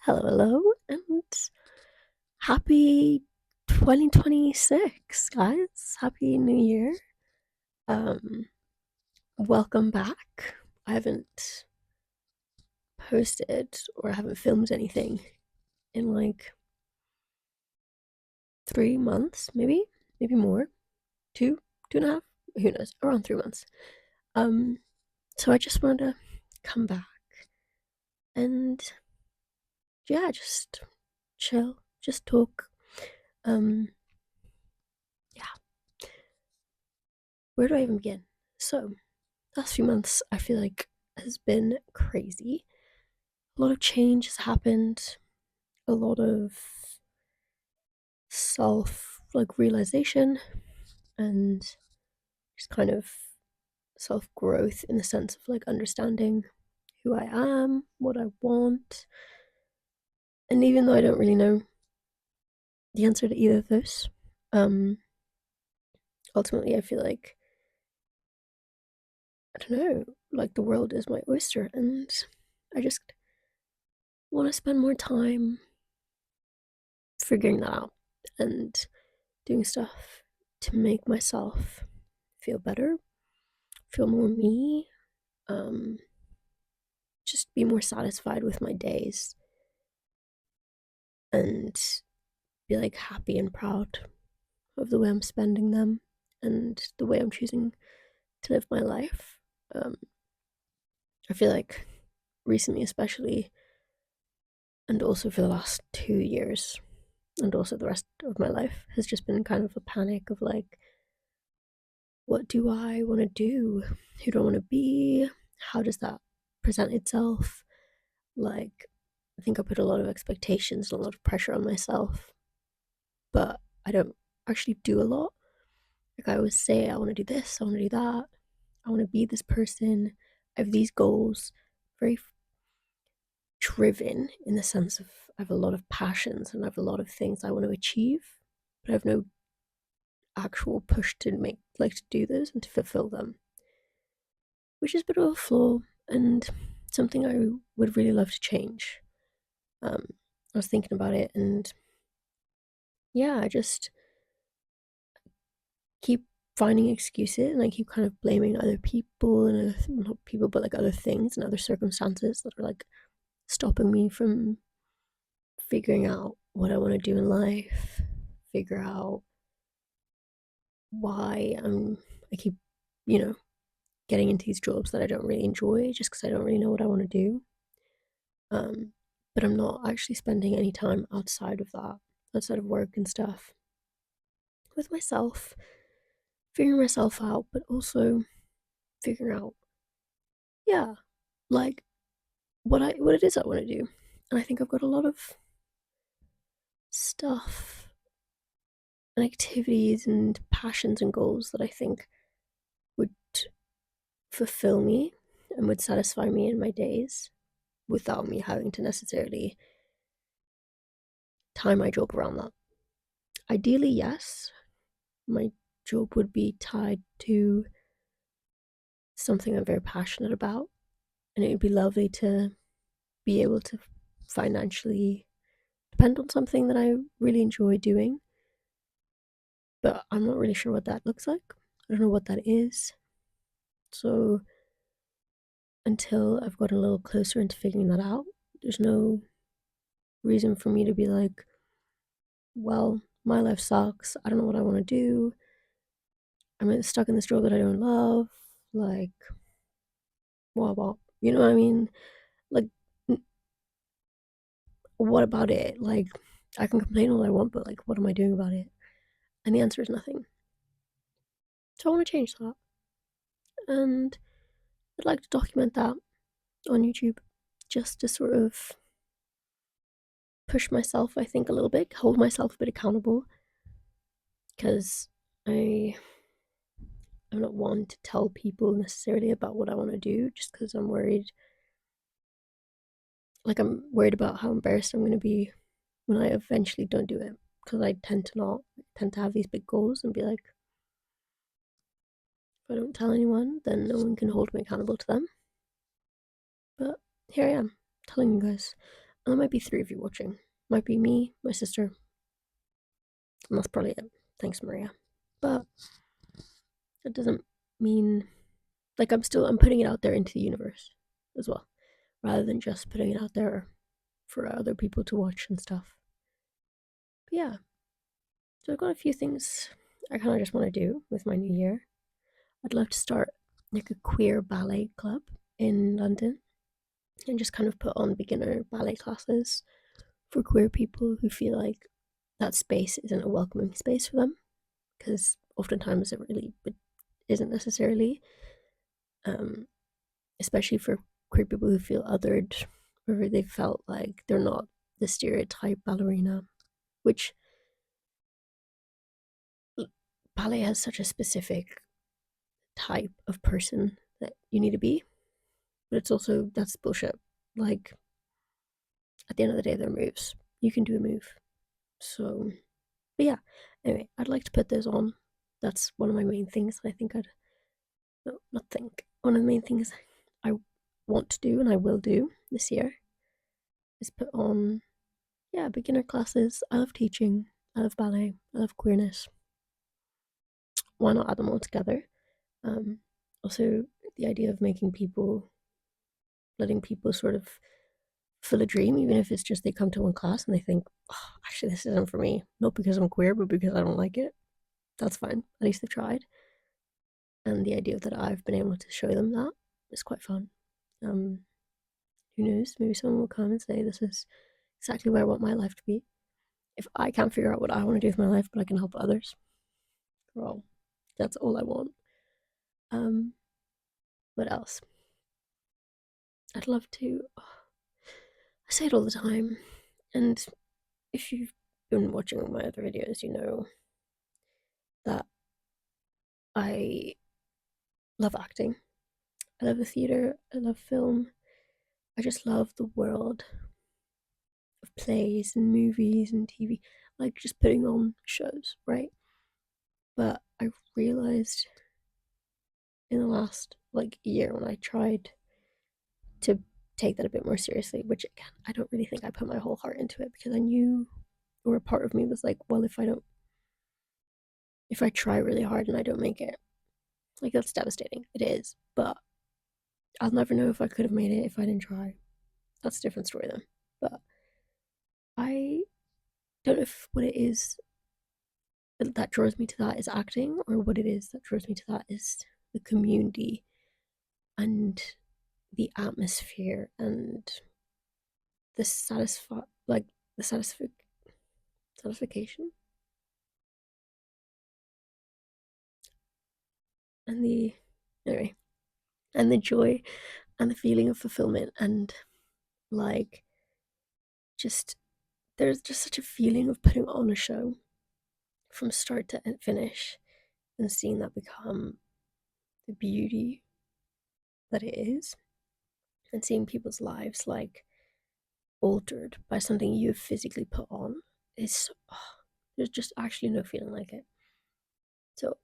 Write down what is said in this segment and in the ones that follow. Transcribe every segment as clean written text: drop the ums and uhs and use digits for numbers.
Hello, and happy 2026, guys. Happy New Year. Um, Welcome back. I haven't posted or I haven't filmed anything in like 3 months, maybe more. Two and a half, who knows, around 3 months. Um, so I just wanted to come back and yeah, just chill, just talk. Um, yeah, where do I even begin? So, last few months I feel like has been crazy. A lot of change has happened, a lot of self realization and just kind of self growth in the sense of like understanding who I am, what I want. And even though I don't really know the answer to either of those, um ultimately I feel like I don't know, like the world is my oyster and I just want to spend more time figuring that out and doing stuff to make myself feel better, feel more me, um, just be more satisfied with my days and be like happy and proud of the way I'm spending them and the way I'm choosing to live my life. Um, I feel like recently, especially, and also for the last 2 years, and also the rest of my life, has just been kind of a panic of like, what do I want to do? Who do I want to be? How does that present itself? Like, I think I put a lot of expectations and a lot of pressure on myself, but I don't actually do a lot. Like, I always say, I want to do this, I want to do that, I want to be this person, I have these goals, very driven in the sense of I have a lot of passions and I have a lot of things I want to achieve, but I have no actual push to make, like, to do those and to fulfill them, which is a bit of a flaw and something I would really love to change. I was thinking about it, and yeah, I just keep finding excuses and I keep kind of blaming other people and not people, but like other things and other circumstances that are like stopping me from figuring out what I want to do in life, figure out why I keep, you know, getting into these jobs that I don't really enjoy just because I don't really know what I want to do. Um, but I'm not actually spending any time outside of that, outside of work and stuff, with myself, figuring myself out, but also figuring out, yeah, like what it is I want to do. And I think I've got a lot of stuff and activities and passions and goals that I think would fulfill me and would satisfy me in my days without me having to necessarily tie my job around that. Ideally, yes, my job would be tied to something I'm very passionate about, and it would be lovely to be able to financially depend on something that I really enjoy doing. But I'm not really sure what that looks like. I don't know what that is. So until I've gotten a little closer into figuring that out, there's no reason for me to be like, well, my life sucks. I don't know what I want to do. I'm stuck in this job that I don't love. Like, what? You know what I mean? Like, what about it? Like, I can complain all I want, but like, what am I doing about it? And the answer is nothing. So I want to change that. And I'd like to document that on YouTube just to sort of push myself, I think, a little bit, hold myself a bit accountable because I I'm not one to tell people necessarily about what I want to do just because I'm worried. Like, I'm worried about how embarrassed I'm going to be when I eventually don't do it because I tend to have these big goals and be like, if I don't tell anyone, then no one can hold me accountable to them. But here I am telling you guys. And there might be three of you watching. Might be me, my sister, and that's probably it. Thanks, Maria. But it doesn't mean like I'm putting it out there into the universe as well, rather than just putting it out there for other people to watch and stuff. But yeah, so I've got a few things I kind of just want to do with my new year. I'd love to start like a queer ballet club in London and just kind of put on beginner ballet classes for queer people who feel like that space isn't a welcoming space for them, because oftentimes it isn't necessarily, um, especially for queer people who feel othered or they felt like they're not the stereotype ballerina, which ballet has such a specific type of person that you need to be, but it's also that's bullshit. Like at the end of the day, they're moves. You can do a move. So, but yeah. Anyway, I'd like to put those on. That's one of my main things that I think I'd no, not think. One of the main things I want to do and I will do this year is put on, yeah, beginner classes. I love teaching. I love ballet. I love queerness. Why not add them all together? Um, Also, the idea of letting people sort of feel a dream, even if it's just they come to one class and they think, oh, actually, this isn't for me. Not because I'm queer, but because I don't like it. That's fine. At least they've tried. And the idea that I've been able to show them that is quite fun. Um, who knows? Maybe someone will come and say, this is exactly where I want my life to be. If I can't figure out what I want to do with my life, but I can help others, well, that's all I want. Um, what else? I'd love to. Oh, I say it all the time, and if you've been watching all my other videos, you know that I love acting. I love the theatre. I love film. I just love the world of plays and movies and TV, like just putting on shows, right? But I realized in the last like year when I tried to take that a bit more seriously, which again, I don't really think I put my whole heart into it because I knew, or a part of me was like, well, if I try really hard and I don't make it, like that's devastating. It is, but I'll never know if I could have made it if I didn't try. That's a different story then. But I don't know if what it is that draws me to that is acting, or what it is that draws me to that is the community and the atmosphere and the the satisfaction and the anyway and the joy and the feeling of fulfillment and like just there's just such a feeling of putting on a show from start to finish and seeing that become the beauty that it is and seeing people's lives like altered by something you've physically put on is there's just actually no feeling like it. So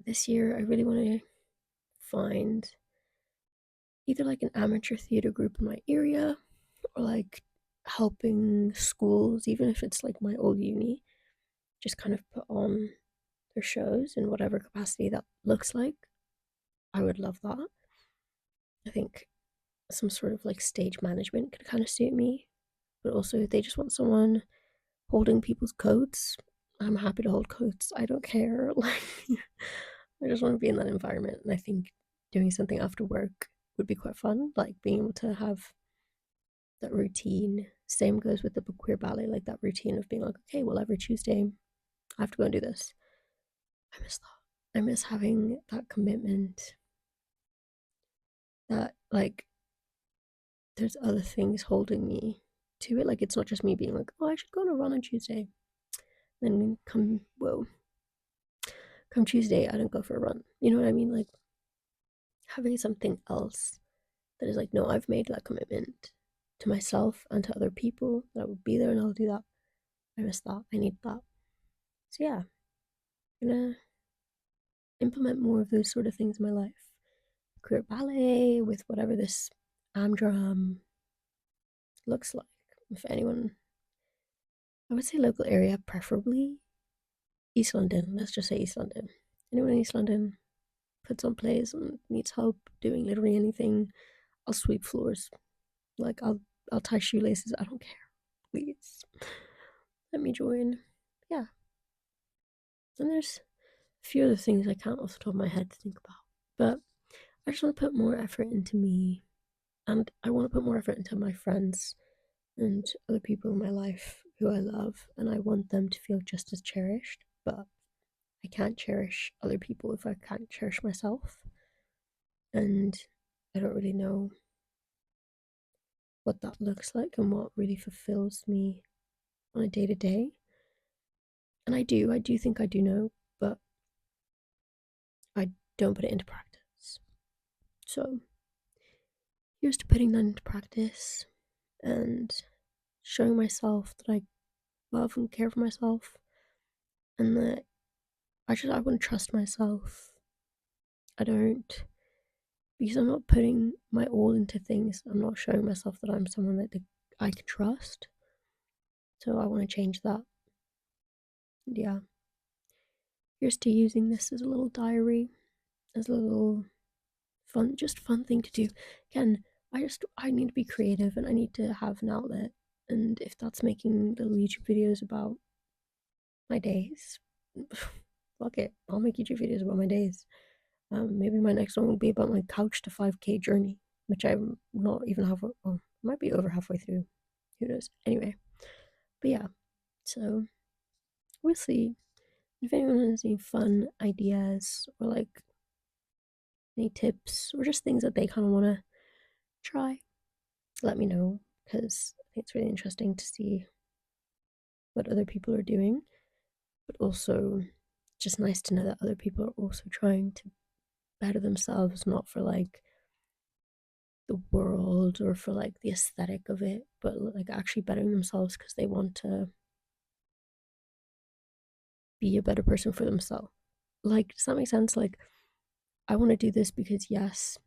this year I really want to find either like an amateur theater group in my area or like helping schools, even if it's like my old uni, just kind of put on their shows in whatever capacity that looks like. I would love that. I think some sort of like stage management could kind of suit me, but also if they just want someone holding people's coats, I'm happy to hold coats. I don't care. Like, I just want to be in that environment. And I think doing something after work would be quite fun. Like being able to have that routine. Same goes with the queer ballet, like that routine of being like, okay, well, every Tuesday I have to go and do this. I miss that. I miss having that commitment that, like, there's other things holding me to it. Like, it's not just me being like, oh, I should go on a run on Tuesday. Then come Tuesday, I don't go for a run. You know what I mean? Like, having something else that is like, no, I've made that commitment to myself and to other people that I will be there and I'll do that. I miss that. I need that. So yeah, I'm gonna implement more of those sort of things in my life. Queer ballet with whatever this Amdram looks like. If anyone, I would say local area, preferably East London. Let's just say East London. Anyone in East London puts on plays and needs help doing literally anything, I'll sweep floors. Like I'll tie shoelaces. I don't care. Please let me join. Yeah. And there's a few other things I can't off the top of my head to think about. But I just want to put more effort into me, and I want to put more effort into my friends and other people in my life who I love, and I want them to feel just as cherished. But I can't cherish other people if I can't cherish myself. And I don't really know what that looks like and what really fulfills me on a day to day. And I do think I do know, but I don't put it into practice. So here's to putting that into practice and showing myself that I love and care for myself, and that I want to trust myself. I don't, because I'm not putting my all into things. I'm not showing myself that I'm someone that I can trust. So I want to change that. Yeah. Here's to using this as a little diary, as a little fun, just fun thing to do. Again, I need to be creative and I need to have an outlet. And if that's making little YouTube videos about my days, fuck it, I'll make YouTube videos about my days. Maybe my next one will be about my couch to 5K journey, which I'm not even halfway, well, might be over halfway through. Who knows? Anyway, but yeah, so we'll see. If anyone has any fun ideas or like any tips or just things that they kind of want to try, let me know, because I think it's really interesting to see what other people are doing, but also just nice to know that other people are also trying to better themselves, not for like the world or for like the aesthetic of it, but like actually bettering themselves because they want to be a better person for themselves. Like, does that make sense? Like, I want to do this because, yes,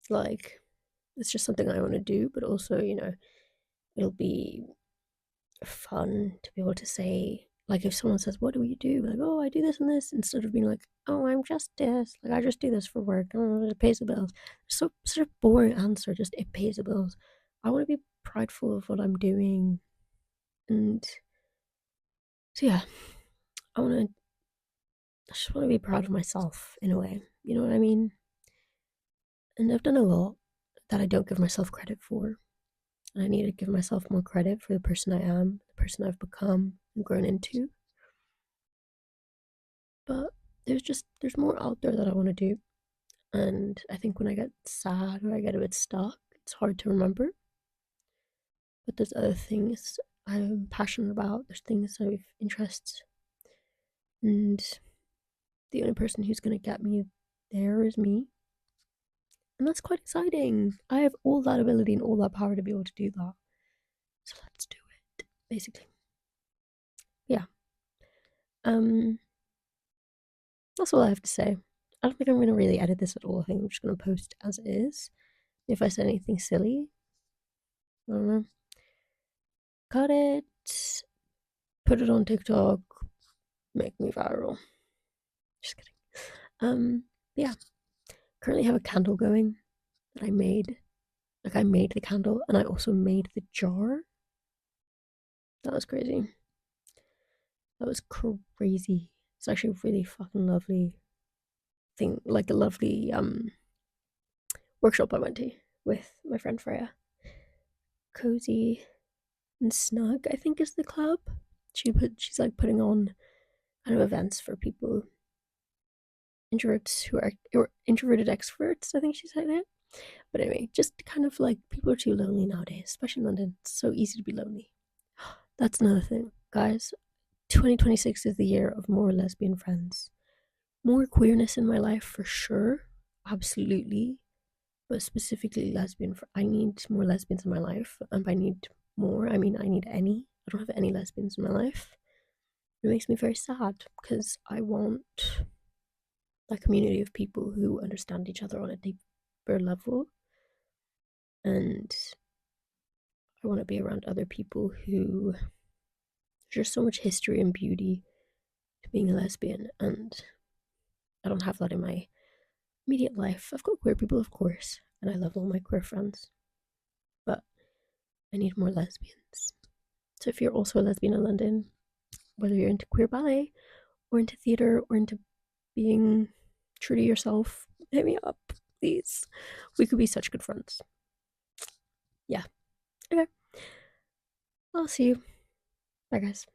like, it's just something I want to do, but also, it'll be fun to be able to say, like, if someone says, "What do you do?" Like, "Oh, I do this and this," instead of being like, "Oh, I'm just this. Like, I just do this for work. Oh, it pays the bills." So, such a boring answer, just it pays the bills. I want to be prideful of what I'm doing. And so, yeah, I want to, I just want to be proud of myself in a way. You know what I mean? And I've done a lot that I don't give myself credit for. And I need to give myself more credit for the person I am, the person I've become and grown into. But there's more out there that I want to do. And I think when I get sad or I get a bit stuck, it's hard to remember. But there's other things I'm passionate about. There's things I've interests. And the only person who's gonna get me there is me. And that's quite exciting. I have all that ability and all that power to be able to do that. So let's do it. Basically. Yeah. Um that's all I have to say. I don't think I'm gonna really edit this at all. I think I'm just gonna post as is. If I said anything silly, I don't know. Cut it, put it on TikTok, make me viral. Just kidding. Yeah. Currently have a candle going that I made. Like I made the candle and I also made the jar. That was crazy. That was crazy. It's actually a really fucking lovely thing, like a lovely workshop I went to with my friend Freya. Cozy and Snug, I think is the club. She's like putting on kind of events for people, introverts who are or introverted extroverts, I think she said it. But anyway, just kind of like people are too lonely nowadays, especially in London. It's so easy to be lonely. That's another thing, guys. 2026 is the year of more lesbian friends. More queerness in my life for sure, absolutely, but specifically lesbian. I need more lesbians in my life, and by need more, I mean I need any. I don't have any lesbians in my life. It makes me very sad because I want that community of people who understand each other on a deeper level, and I want to be around other people who there's just so much history and beauty to being a lesbian, and I don't have that in my immediate life. I've got queer people, of course, and I love all my queer friends, but I need more lesbians. So if you're also a lesbian in London, whether you're into queer ballet or into theatre or into being true to yourself, hit me up, please. We could be such good friends. Yeah. Okay. I'll see you. Bye, guys.